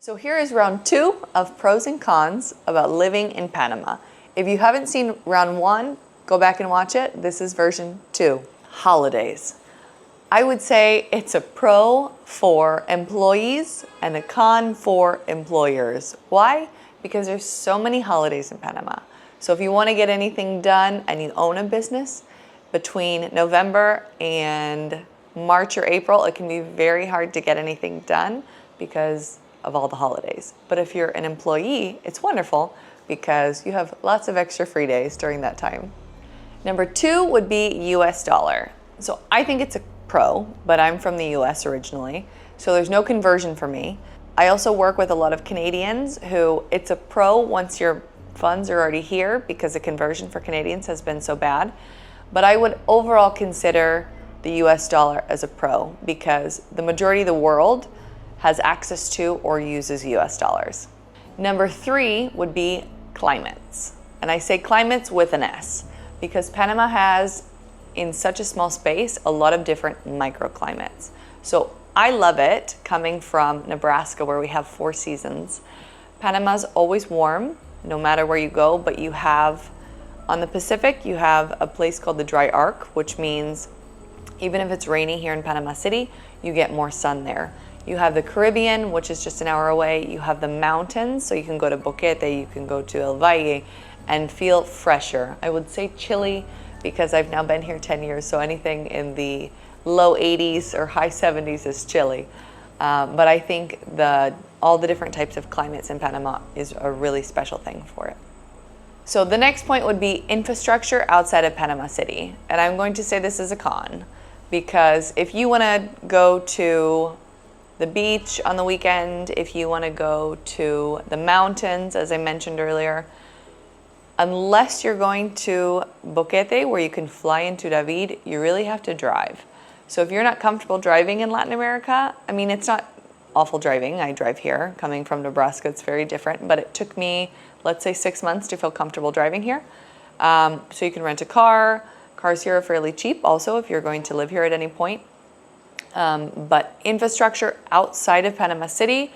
So here is round 2 of pros and cons about living in Panama. If you haven't seen round 1, go back and watch it. This is version 2. Holidays. I would say it's a pro for employees and a con for employers. Why? Because there's so many holidays in Panama. So if you want to get anything done and you own a business, between November and March or April, it can be very hard to get anything done because of all the holidays. But if you're an employee, it's wonderful because you have lots of extra free days during that time. Number 2 would be US dollar. So I think it's a pro, but I'm from the US originally, so there's no conversion for me. I also work with a lot of Canadians who it's a pro once your funds are already here because the conversion for Canadians has been so bad. But I would overall consider the US dollar as a pro because the majority of the world has access to or uses US dollars. Number 3 would be climates. And I say climates with an S because Panama has, in such a small space, a lot of different microclimates. So I love it coming from Nebraska where we have 4 seasons. Panama's always warm, no matter where you go, but you have, on the Pacific, you have a place called the dry arc, which means even if it's rainy here in Panama City, you get more sun there. You have the Caribbean, which is just an hour away. You have the mountains, so you can go to Boquete, you can go to El Valle and feel fresher. I would say chilly because I've now been here 10 years, so anything in the low 80s or high 70s is chilly. But I think all the different types of climates in Panama is a really special thing for it. So the next point would be infrastructure outside of Panama City. And I'm going to say this is a con because if you want to go to the beach on the weekend, if you want to go to the mountains, as I mentioned earlier, unless you're going to Boquete where you can fly into David, you really have to drive. So if you're not comfortable driving in Latin America, I mean, it's not awful driving. I drive here. Coming from Nebraska, it's very different, but it took me, let's say, 6 months to feel comfortable driving here. So you can rent a car. Cars here are fairly cheap also if you're going to live here at any point. But infrastructure outside of Panama City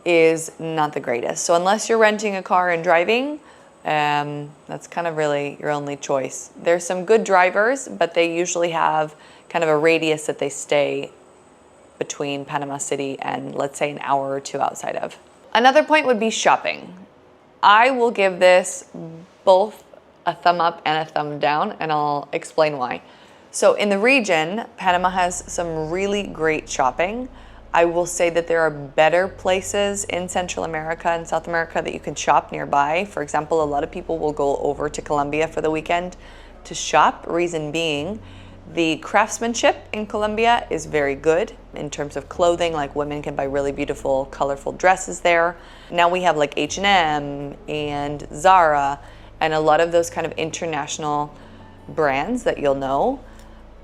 is not the greatest. So unless you're renting a car and driving, that's kind of really your only choice. There's some good drivers, but they usually have kind of a radius that they stay between Panama City and, let's say, an hour or 2 outside of. Another point would be shopping. I will give this both a thumb up and a thumb down, and I'll explain why. So in the region, Panama has some really great shopping. I will say that there are better places in Central America and South America that you can shop nearby. For example, a lot of people will go over to Colombia for the weekend to shop. Reason being, the craftsmanship in Colombia is very good in terms of clothing. Like women can buy really beautiful, colorful dresses there. Now we have like H&M and Zara and a lot of those kind of international brands that you'll know.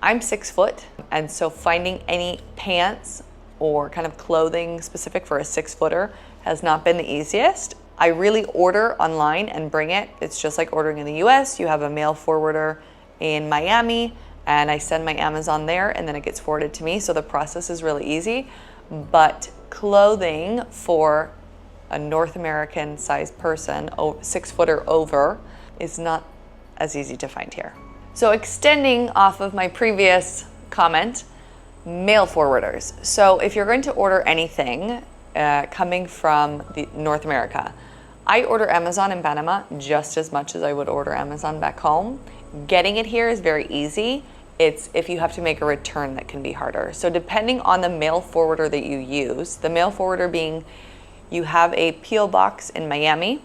I'm 6 foot, and so finding any pants or kind of clothing specific for a 6-footer has not been the easiest. I really order online and bring it. It's just like ordering in the US. You have a mail forwarder in Miami, and I send my Amazon there, and then it gets forwarded to me. So the process is really easy. But clothing for a North American sized person, 6-footer over, is not as easy to find here. So extending off of my previous comment, mail forwarders. So if you're going to order anything coming from North America, I order Amazon in Panama just as much as I would order Amazon back home. Getting it here is very easy. It's if you have to make a return that can be harder. So depending on the mail forwarder that you use, the mail forwarder being you have a P.O. box in Miami.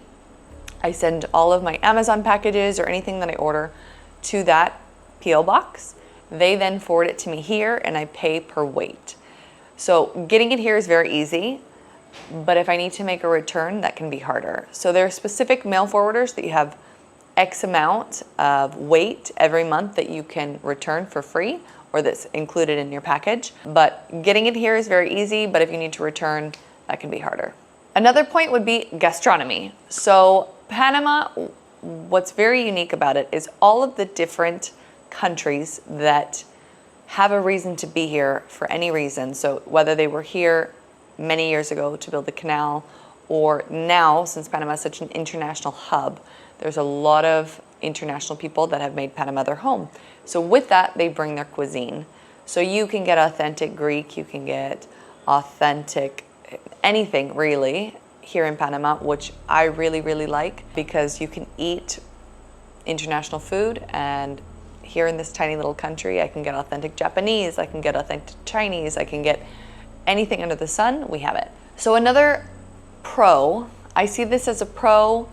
I send all of my Amazon packages or anything that I order to that P.O. box. They then forward it to me here and I pay per weight. So getting it here is very easy, but if I need to make a return, that can be harder. So there are specific mail forwarders that you have X amount of weight every month that you can return for free or that's included in your package. But getting it here is very easy, but if you need to return, that can be harder. Another point would be gastronomy. So Panama, what's very unique about it is all of the different countries that have a reason to be here for any reason. So whether they were here many years ago to build the canal, or now, since Panama is such an international hub, there's a lot of international people that have made Panama their home. So with that, they bring their cuisine. So you can get authentic Greek, you can get authentic anything really here in Panama, which I really, really like, because you can eat international food, and here in this tiny little country, I can get authentic Japanese, I can get authentic Chinese, I can get anything under the sun, we have it. So another pro, I see this as a pro,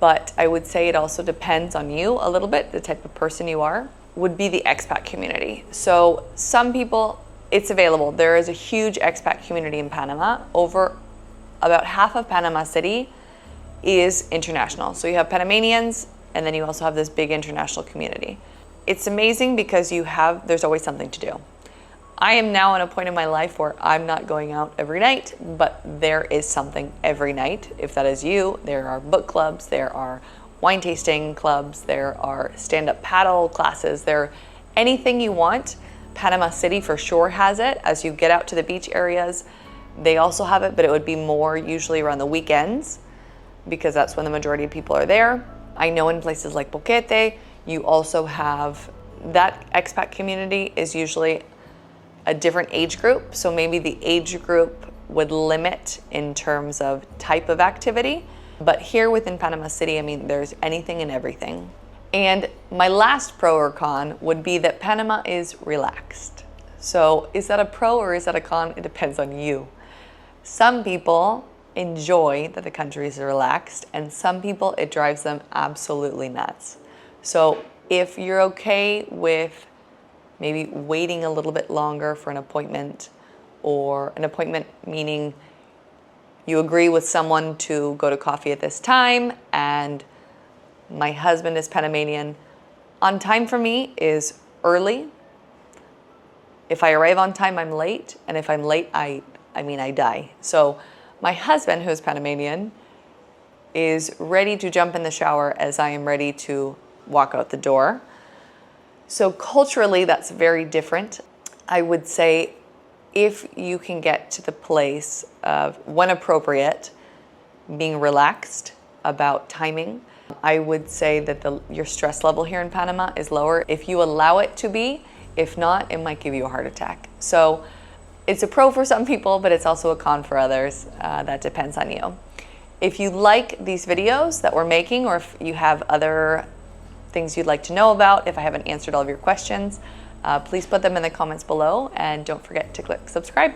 but I would say it also depends on you a little bit, the type of person you are, would be the expat community. So some people, it's available. There is a huge expat community in Panama. Over about half of Panama City is international. So you have Panamanians, and then you also have this big international community. It's amazing because there's always something to do. I am now at a point in my life where I'm not going out every night, but there is something every night. If that is you, there are book clubs, there are wine tasting clubs, there are stand-up paddle classes, anything you want. Panama City for sure has it. As you get out to the beach areas, they also have it, but it would be more usually around the weekends because that's when the majority of people are there. I know in places like Boquete, you also have that expat community is usually a different age group. So maybe the age group would limit in terms of type of activity. But here within Panama City, I mean, there's anything and everything. And my last pro or con would be that Panama is relaxed. So is that a pro or is that a con? It depends on you. Some people enjoy that the country is relaxed, and some people, it drives them absolutely nuts. So if you're okay with maybe waiting a little bit longer for an appointment, or an appointment meaning you agree with someone to go to coffee at this time, and my husband is Panamanian. On time for me is early. If I arrive on time, I'm late, and if I'm late, I die. So my husband, who's Panamanian, is ready to jump in the shower as I am ready to walk out the door. So culturally, that's very different. I would say if you can get to the place of, when appropriate, being relaxed about timing, I would say that your stress level here in Panama is lower if you allow it to be. If not, it might give you a heart attack. So it's a pro for some people, but it's also a con for others. That depends on you. If you like these videos that we're making, or if you have other things you'd like to know about, if I haven't answered all of your questions, please put them in the comments below, and don't forget to click subscribe.